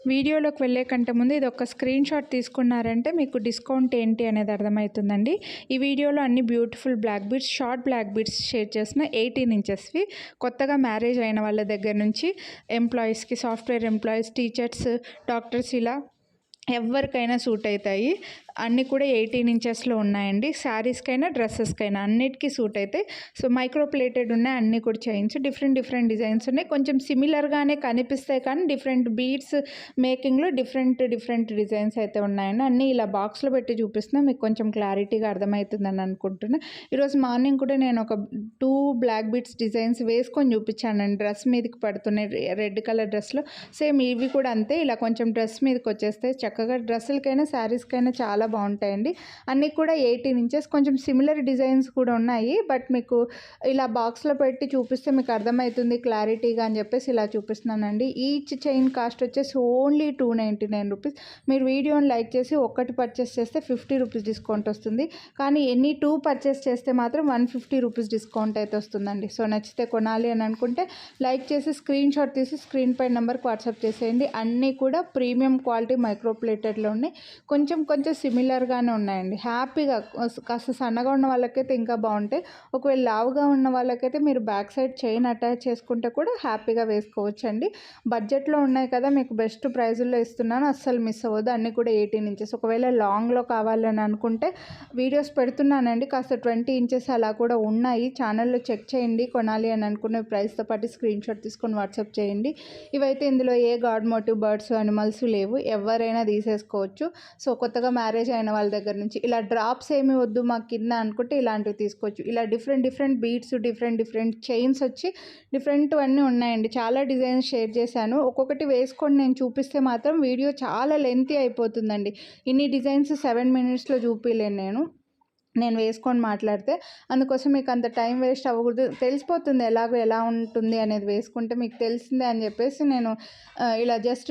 వీడియోలోకి వెళ్ళే కంటే ముందు ఇది ఒక స్క్రీన్ షాట్ తీసుకున్నారంటే మీకు డిస్కౌంట్ ఏంటి అనేది అర్థమవుతుందండి. ఈ వీడియోలో అన్ని beautiful black beads, short black beads share చేసిన 18 ఇంచెస్వి కొత్తగా మ్యారేజ్ అయిన వాళ్ళ దగ్గర నుంచి ఎంప్లాయీస్కి, సాఫ్ట్వేర్ ఎంప్లాయీస్, టీచర్స్, డాక్టర్స్ ఇలా ఎవరికైనా సూట్ అవుతాయి. అన్నీ కూడా 18 ఇంచెస్లో ఉన్నాయండి. శారీస్కైనా డ్రెస్సెస్కైనా అన్నిటికీ సూట్ అవుతాయి. సో మైక్రో ప్లేటెడ్ ఉన్నాయి, అన్నీ కూడా చైన్స్ డిఫరెంట్ డిజైన్స్ ఉన్నాయి. కొంచెం సిమిలర్గానే కనిపిస్తాయి కానీ డిఫరెంట్ బీడ్స్ మేకింగ్లో డిఫరెంట్ డిజైన్స్ అయితే ఉన్నాయండి. అన్నీ ఇలా బాక్స్లో పెట్టి చూపిస్తున్నా మీకు కొంచెం క్లారిటీగా అర్థమవుతుందని అనుకుంటున్నా. ఈరోజు మార్నింగ్ కూడా నేను ఒక 2 బ్లాక్ బీడ్స్ డిజైన్స్ వేసుకొని చూపించానండి. డ్రెస్ మీదకి పడుతున్నాయి, రెడ్ కలర్ డ్రెస్లో. సేమ్ ఇవి కూడా అంతే, ఇలా కొంచెం డ్రెస్ మీదకి వచ్చేస్తాయి. చక్కగా డ్రెస్సులకైనా శారీస్కైనా చాలా బాగుంటాయండి. అన్నీ కూడా 18 ఇంచెస్. కొంచెం సిమిలర్ డిజైన్స్ కూడా ఉన్నాయి, బట్ మీకు ఇలా బాక్స్లో పెట్టి చూపిస్తే మీకు అర్థమవుతుంది క్లారిటీగా అని చెప్పేసి ఇలా చూపిస్తున్నానండి. ఈచ్ చైన్ కాస్ట్ వచ్చేసి ఓన్లీ 299 రూపీస్. మీరు వీడియోని లైక్ చేసి ఒక్కటి పర్చేస్ చేస్తే 50 రూపీస్ డిస్కౌంట్ వస్తుంది. కానీ ఎన్ని 2 పర్చేస్ చేస్తే మాత్రం 150 రూపీస్ డిస్కౌంట్ అయితే వస్తుందండి. సో నచ్చితే కొనాలి అని అనుకుంటే లైక్ చేసి స్క్రీన్ షాట్ తీసి స్క్రీన్ పై నెంబర్కి వాట్సాప్ చేసేయండి. అన్నీ కూడా ప్రీమియం క్వాలిటీ మైక్రో ప్లేటెడ్లో ఉన్నాయి. కొంచెం సిమిలర్గానే ఉన్నాయండి. హ్యాపీగా కాస్త సన్నగా ఉన్న వాళ్ళకైతే ఇంకా బాగుంటాయి. ఒకవేళ లావుగా ఉన్న వాళ్ళకైతే మీరు బ్యాక్ సైడ్ చైన్ అటాచ్ చేసుకుంటే కూడా హ్యాపీగా వేసుకోవచ్చండి. బడ్జెట్లో ఉన్నాయి కదా, మీకు బెస్ట్ ప్రైజుల్లో ఇస్తున్నాను, అస్సలు మిస్ అవ్వద్దు. అన్నీ కూడా 18 ఇంచెస్. ఒకవేళ లాంగ్లో కావాలని అనుకుంటే వీడియోస్ పెడుతున్నానండి, కాస్త 20 ఇంచెస్ అలా కూడా ఉన్నాయి. ఛానల్లో చెక్ చేయండి. కొనాలి అని అనుకునే ప్రైస్తో పాటు స్క్రీన్ షాట్ తీసుకొని వాట్సాప్ చేయండి. ఇవైతే ఇందులో ఏ గాడ్ మోటివ్ బర్డ్స్, అనిమల్స్ లేవు, ఎవరైనా తీసేసుకోవచ్చు. సో కొత్తగా మ్యారేజ్ అయిన వాళ్ళ దగ్గర నుంచి ఇలా డ్రాప్స్ ఏమి వద్దు మాకు కింద అనుకుంటే ఇలాంటివి తీసుకోవచ్చు. ఇలా డిఫరెంట్ బీడ్స్, డిఫరెంట్ చైన్స్ వచ్చి డిఫరెంట్ అన్నీ ఉన్నాయండి. చాలా డిజైన్స్ షేర్ చేశాను. ఒక్కొక్కటి వేసుకొని నేను చూపిస్తే మాత్రం వీడియో చాలా లెంతీ అయిపోతుందండి. ఇన్ని డిజైన్స్ 7 మినిట్స్లో చూపించలేను నేను వేసుకొని మాట్లాడితే. అందుకోసం మీకు అంత టైం వేస్ట్ అవ్వకూడదు, తెలిసిపోతుంది ఎలా ఉంటుంది అనేది వేసుకుంటే మీకు తెలిసిందే అని చెప్పేసి నేను ఇలా జస్ట్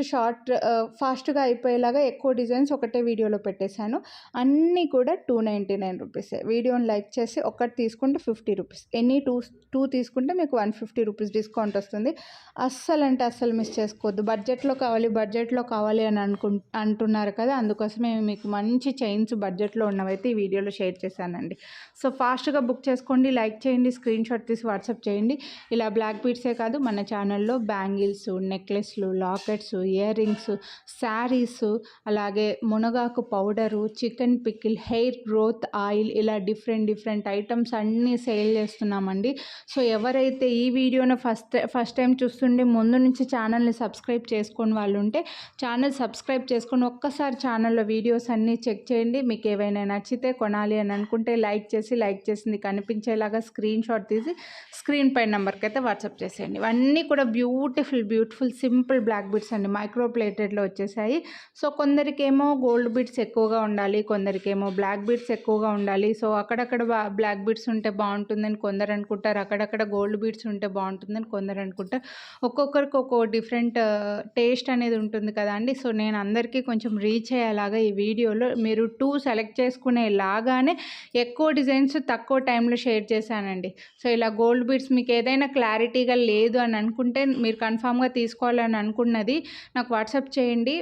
ఫాస్ట్గా అయిపోయేలాగా ఎక్కువ డిజైన్స్ ఒకటే వీడియోలో పెట్టేశాను. అన్నీ కూడా 299 రూపీసే. వీడియోని లైక్ చేసి ఒక్కటి తీసుకుంటే 50 రూపీస్. ఎనీ టూ తీసుకుంటే మీకు 150 రూపీస్ డిస్కౌంట్ వస్తుంది. అస్సలు మిస్ చేసుకోవద్దు. బడ్జెట్లో కావాలి అని అంటున్నారు కదా, అందుకోసమే మీకు మంచి చైన్స్ బడ్జెట్లో ఉన్నవైతే ఈ వీడియోలో షేర్ చేశానండి. సో ఫాస్ట్గా బుక్ చేసుకోండి, లైక్ చేయండి, స్క్రీన్ షాట్ తీసి వాట్సాప్ చేయండి. ఇలా బ్లాక్ బీడ్సే కాదు, మన ఛానల్లో బ్యాంగిల్స్, నెక్లెస్లు, లాకెట్స్, ఇయర్ రింగ్స్, శారీస్, అలాగే మునగాకు powder, chicken pickle, hair growth oil, ఇలా డిఫరెంట్ ఐటమ్స్ అన్నీ సేల్ చేస్తున్నామండి. సో ఎవరైతే ఈ వీడియోను ఫస్ట్ టైం చూస్తుండే ముందు నుంచి ఛానల్ని సబ్స్క్రైబ్ చేసుకొని వాళ్ళు ఉంటే ఛానల్ సబ్స్క్రైబ్ చేసుకొని ఒక్కసారి ఛానల్లో వీడియోస్ అన్నీ చెక్ చేయండి. మీకు ఏవైనా నచ్చితే కొనాలి అని అనుకుంటే లైక్ చేసింది కనిపించేలాగా స్క్రీన్ షాట్ తీసి స్క్రీన్ పై నెంబర్కి అయితే వాట్సాప్ చేసేయండి. ఇవన్నీ కూడా బ్యూటిఫుల్ సింపుల్ బ్లాక్ బీడ్స్ అండి, మైక్రో ప్లేటెడ్లో వచ్చేసాయి. సో కొందరికేమో గోల్డ్ బీడ్స్ ఎక్కువగా ఉండాలి, కొందరికేమో బ్లాక్ బీడ్స్ ఎక్కువగా ఉండాలి. సో అక్కడక్కడ బ్లాక్ బీడ్స్ ఉంటే బాగుంటుందని కొందరు అనుకుంటారు, అక్కడక్కడ గోల్డ్ బీడ్స్ ఉంటే బాగుంటుందని కొందరు అనుకుంటారు. ఒక్కొక్కరికి ఒక్కో డిఫరెంట్ టేస్ట్ అనేది ఉంటుంది కదా అండి. సో నేను అందరికీ కొంచెం రీచ్ అయ్యేలాగా ఈ వీడియోలో మీరు 2 సెలెక్ట్ చేసుకునేలాగానే ఎక్కువ డిజైన్స్ తక్కువ టైంలో షేర్ చేశానండి. సో ఇలా గోల్డ్ బీడ్స్ మీకు ఏదైనా క్లారిటీగా లేదు అని అనుకుంటే, మీరు కన్ఫామ్గా తీసుకోవాలని అనుకున్నది నాకు వాట్సాప్ చేయండి,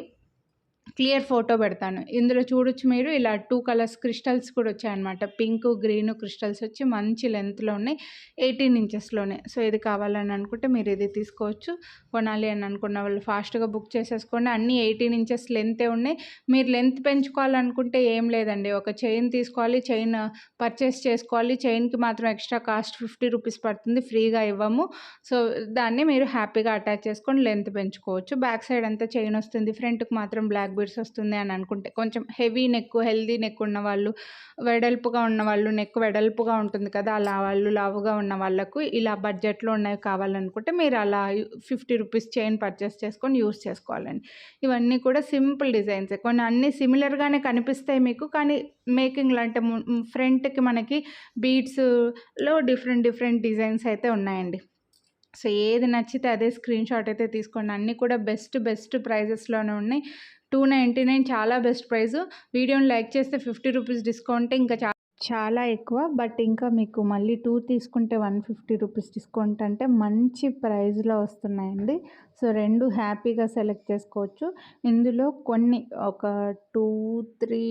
క్లియర్ ఫోటో పెడతాను. ఇందులో చూడొచ్చు మీరు, ఇలా 2 కలర్స్ క్రిస్టల్స్ కూడా వచ్చాయన్నమాట. పింక్, గ్రీన్ క్రిస్టల్స్ వచ్చి మంచి లెంత్లో ఉన్నాయి, 18 ఇంచెస్లోనే. సో ఇది కావాలని అనుకుంటే మీరు ఇది తీసుకోవచ్చు. కొనాలి అని అనుకున్న వాళ్ళు ఫాస్ట్గా బుక్ చేసేసుకోండి. అన్నీ 18 ఇంచెస్ లెంతే ఉన్నాయి. మీరు లెంత్ పెంచుకోవాలనుకుంటే ఏం లేదండి, ఒక చైన్ తీసుకోవాలి, చైన్ పర్చేస్ చేసుకోవాలి. చైన్కి మాత్రం ఎక్స్ట్రా కాస్ట్ 50 రూపీస్ పడుతుంది, ఫ్రీగా ఇవ్వము. సో దాన్ని మీరు హ్యాపీగా అటాచ్ చేసుకొని లెంత్ పెంచుకోవచ్చు. బ్యాక్ సైడ్ అంతా చైన్ వస్తుంది, ఫ్రంట్కి మాత్రం బ్లాక్ బీడ్స్ వస్తుంది అని అనుకుంటే, కొంచెం హెల్దీ నెక్ ఉన్న వాళ్ళు, వెడల్పుగా ఉన్న వాళ్ళు, నెక్ వెడల్పుగా ఉంటుంది కదా, అలా వాళ్ళు లావుగా ఉన్న వాళ్ళకు ఇలా బడ్జెట్లో ఉన్నవి కావాలనుకుంటే మీరు అలా 50 రూపీస్ చైన్ పర్చేస్ చేసుకొని యూస్ చేసుకోవాలండి. ఇవన్నీ కూడా సింపుల్ డిజైన్సే, కొన్ని అన్నీ సిమిలర్గానే కనిపిస్తాయి మీకు, కానీ మేకింగ్లో అంటే ఫ్రంట్కి మనకి బీడ్స్లో డిఫరెంట్ డిజైన్స్ అయితే ఉన్నాయండి. సో ఏది నచ్చితే అదే స్క్రీన్ షాట్ అయితే తీసుకోండి. అన్నీ కూడా బెస్ట్ ప్రైజెస్లోనే ఉన్నాయి. 299 చాలా బెస్ట్ ప్రైస్. వీడియోని లైక్ చేస్తే 50 రూపీస్ డిస్కౌంట్ ఇంకా చాలా ఎక్కువ. బట్ ఇంకా మీకు మళ్ళీ 2 తీసుకుంటే 150 రూపీస్ డిస్కౌంట్ అంటే మంచి ప్రైస్‌లో వస్తున్నాయండి. సో, 2 హ్యాపీగా సెలెక్ట్ చేసుకోవచ్చు. ఇందులో కొన్ని ఒక 2, 3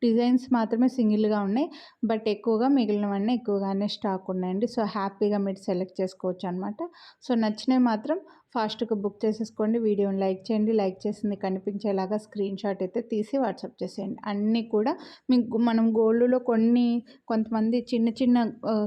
డిజైన్స్ మాత్రమే సింగిల్‌గా ఉన్నాయి. బట్ ఎక్కువగా మిగిలినవన్నీ ఎక్కువగానే స్టాక్ ఉన్నాయండి. సో, హ్యాపీగా మీరు సెలెక్ట్ చేసుకోవచ్చనమాట. సో, నచ్చినవి మాత్రం ఫాస్ట్‌గా బుక్ చేసేసుకోండి. వీడియోని లైక్ చేయండి. లైక్ చేసింది కనిపించేలాగా స్క్రీన్‌షాట్ అయితే తీసి వాట్సాప్ చేసేయండి. అన్నీ కూడా మీకు మనం గోల్డ్‌లో కొంతమంది చిన్న చిన్న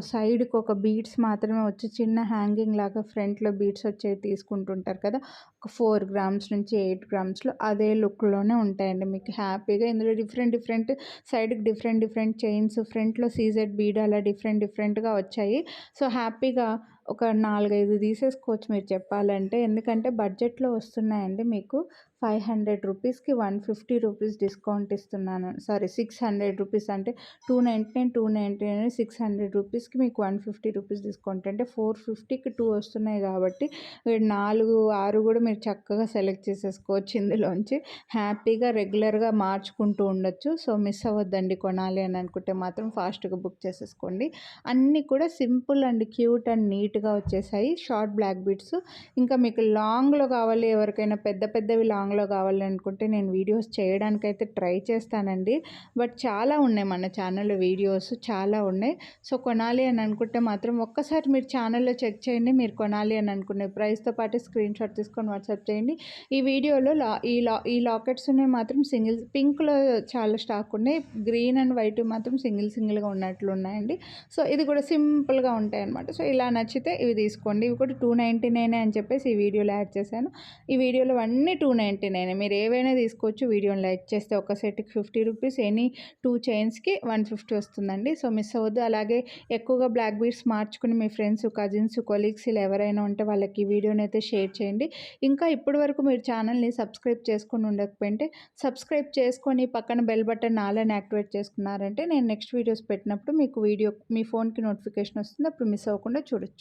సైడ్‌కి ఒక బీడ్స్ మాత్రమే వచ్చి చిన్న హ్యాంగింగ్ లాగా ఫ్రంట్‌లో బీడ్స్ వచ్చేవి తీసుకుంటుంటారు కదా! ఒక 4 గ్రామ్స్ నుంచి 8 గ్రామ్స్‌లో అదే లుక్‌లోనే ఉంటాయండి. మీకు హ్యాపీగా ఇందులో డిఫరెంట్ డిఫరెంట్ సైడ్‌కి డిఫరెంట్ డిఫరెంట్ చైన్స్ ఫ్రంట్‌లో సీజెడ్ బీడ్ అలా డిఫరెంట్ డిఫరెంట్‌గా వచ్చాయి. సో, హ్యాపీగా ఒక 4, 5 తీసేసుకోవచ్చు మీరు చెప్పాలంటే. ఎందుకంటే బడ్జెట్‌లో వస్తున్నాయండి మీకు. 500 రూపీస్‌కి 150 రూపీస్ డిస్కౌంట్ ఇస్తున్నాను. సారీ 600 రూపీస్ అంటే 299, 299 600 రూపీస్‌కి మీకు 150 రూపీస్ డిస్కౌంట్ అంటే 450కి 2 వస్తున్నాయి కాబట్టి 4, 6 కూడా మీరు చక్కగా సెలెక్ట్ చేసేసుకోవచ్చు ఇందులోంచి. హ్యాపీగా రెగ్యులర్‌గా మార్చుకుంటూ ఉండొచ్చు. సో, మిస్ అవ్వద్దండి కొనాలి అని అనుకుంటే మాత్రం ఫాస్ట్‌గా బుక్ చేసేసుకోండి. అన్నీ కూడా సింపుల్ అండ్ క్యూట్ అండ్ నీట్‌గా వచ్చేసాయి. Short black beads. ఇంకా మీకు లాంగ్‌లో కావాలి ఎవరికైనా పెద్ద పెద్దవి లాంగ్‌లో కావాలి అనుకుంటే నేను వీడియోస్ చేయడానికైతే ట్రై చేస్తానండి. బట్ చాలా ఉన్నాయి మన ఛానల్‌లో వీడియోస్ చాలా ఉన్నాయి. సో, కొనాలి అని అనుకుంటే మాత్రం ఒక్కసారి మీరు ఛానల్‌లో చెక్ చేయండి. మీరు కొనాలి అని అనుకునే ప్రైస్‌తో పాటు స్క్రీన్‌షాట్ తీసుకొని వాట్సాప్ చేయండి. ఈ వీడియోలో ఈ లాకెట్స్ ఉన్నాయి మాత్రం పింక్‌లో చాలా స్టాక్ ఉన్నాయి. గ్రీన్ అండ్ వైట్ మాత్రం సింగిల్‌గా ఉన్నట్లు ఉన్నాయండి. సో, ఇది కూడా సింపుల్‌గా ఉంటాయన్నమాట. సో, ఇలా నచ్చితే ఇవి తీసుకోండి. ఇవి కూడా 299 అని చెప్పేసి ఈ వీడియోలో యాడ్ చేశాను. ఈ వీడియోలో అన్నీ 299 మీరు ఏవైనా తీసుకోవచ్చు. వీడియోని లైక్ చేస్తే ఒక సెట్‌కి 50 రూపీస్ ఎనీ 2 చైన్స్‌కి 150 వస్తుందండి. సో, మిస్ అవ్వద్దు. అలాగే ఎక్కువగా బ్లాక్ బీడ్స్ మార్చుకుని మీ ఫ్రెండ్స్, కజిన్స్, కొలీగ్స్ ఇలా ఎవరైనా ఉంటే వాళ్ళకి ఈ వీడియోని అయితే షేర్ చేయండి. ఇంకా ఇప్పటి వరకు మీరు ఛానల్‌ని సబ్స్క్రైబ్ చేసుకొని ఉండకపోయింటే సబ్స్క్రైబ్ చేసుకొని పక్కన బెల్ బటన్ ఆల్ అని యాక్టివేట్ చేసుకున్నారంటే నేను నెక్స్ట్ వీడియోస్ పెట్టినప్పుడు మీకు మీ ఫోన్‌కి నోటిఫికేషన్ వస్తుంది. అప్పుడు మిస్ అవ్వకుండా చూడొచ్చు.